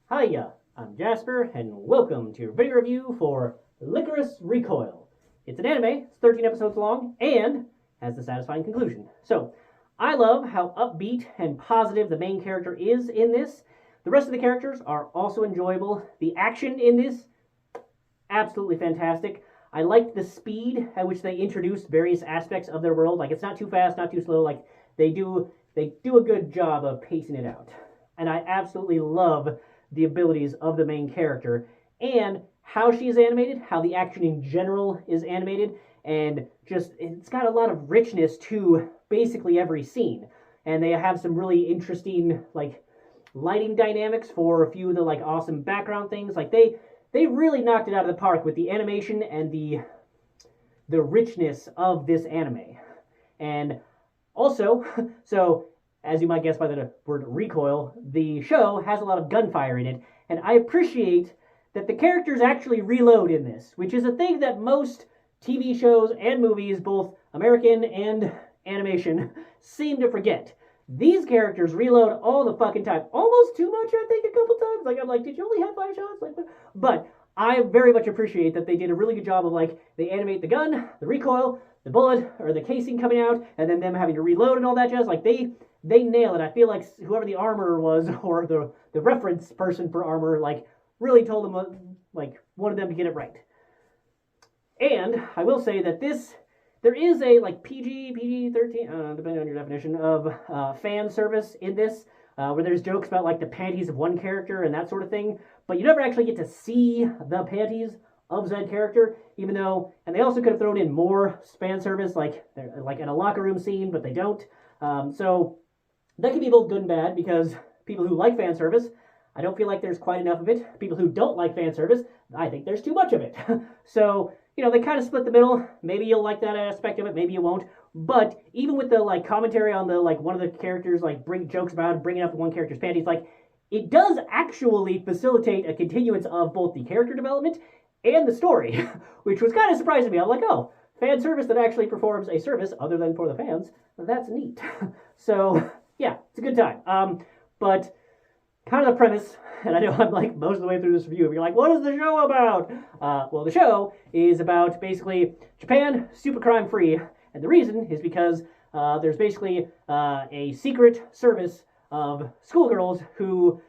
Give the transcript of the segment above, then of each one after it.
Hiya, I'm Jasper, and welcome to your video review for Lycoris Recoil. It's an anime, it's 13 episodes long, and has a satisfying conclusion. So, I love how upbeat and positive the main character is in this. The rest of the characters are also enjoyable. The action in this, absolutely fantastic. I liked the speed at which they introduced various aspects of their world. Like, it's not too fast, not too slow. Like, they do a good job of pacing it out. And I absolutely love the abilities of the main character and how she is animated, how the action in general is animated, and just it's got a lot of richness to basically every scene. And they have some really interesting like lighting dynamics for a few of the like awesome background things. Like they really knocked it out of the park with the animation and the richness of this anime. And also, so as you might guess by the word recoil, the show has a lot of gunfire in it, and I appreciate that the characters actually reload in this, which is a thing that most TV shows and movies, both American and animation, seem to forget. These characters reload all the fucking time. Almost too much, I think, a couple times. Like, I'm like, did you only have 5 shots? Like, but I very much appreciate that they did a really good job of, like, they animate the gun, the recoil, the bullet, or the casing coming out, and then them having to reload and all that jazz. Like, they nail it. I feel like whoever the armorer was, or the reference person for armor, like, really told them, like, wanted them to get it right. And I will say that there is a, like, PG-13, depending on your definition, of fan service in this, where there's jokes about, like, the panties of one character and that sort of thing, but you never actually get to see the panties of said character, even though, and they also could have thrown in more fan service, like in a locker room scene, but they don't. So that can be both good and bad, because people who like fan service, I don't feel like there's quite enough of it. People who don't like fan service, I think there's too much of it. So, you know, they kind of split the middle. Maybe you'll like that aspect of it, maybe you won't. But even with the, like, commentary on the, like, one of the characters, like, bring jokes about bringing up one character's panties, like, it does actually facilitate a continuance of both the character development and the story, which was kind of surprising me. I'm like, oh, fan service that actually performs a service other than for the fans, that's neat. So, yeah, it's a good time. But kind of the premise, and I know I'm like most of the way through this review, you're like, what is the show about? Well, the show is about basically Japan, super crime free, and the reason is because there's basically a secret service of schoolgirls who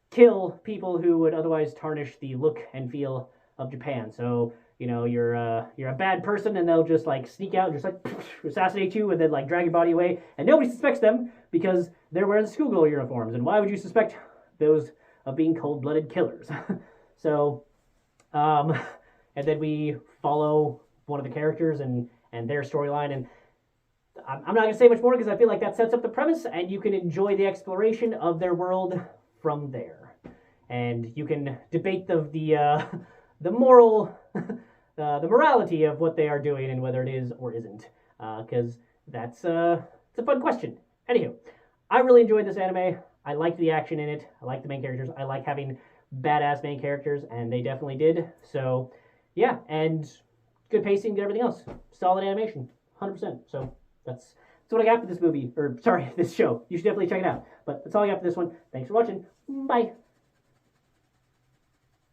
kill people who would otherwise tarnish the look and feel of Japan. So, you know, you're a bad person, and they'll just like sneak out and just like assassinate you, and then like drag your body away, and nobody suspects them because they're wearing schoolgirl uniforms. And why would you suspect those of being cold-blooded killers? So, and then we follow one of the characters and their storyline, and I'm not gonna say much more because I feel like that sets up the premise, and you can enjoy the exploration of their world from there, and you can debate the moral, the morality of what they are doing and whether it is or isn't, because it's a fun question. Anywho, I really enjoyed this anime. I liked the action in it. I like the main characters. I like having badass main characters, and they definitely did. So, yeah, and good pacing, good everything else. Solid animation, 100%. So that's what I got for this movie, or sorry, this show. You should definitely check it out. But that's all I got for this one. Thanks for watching. Bye.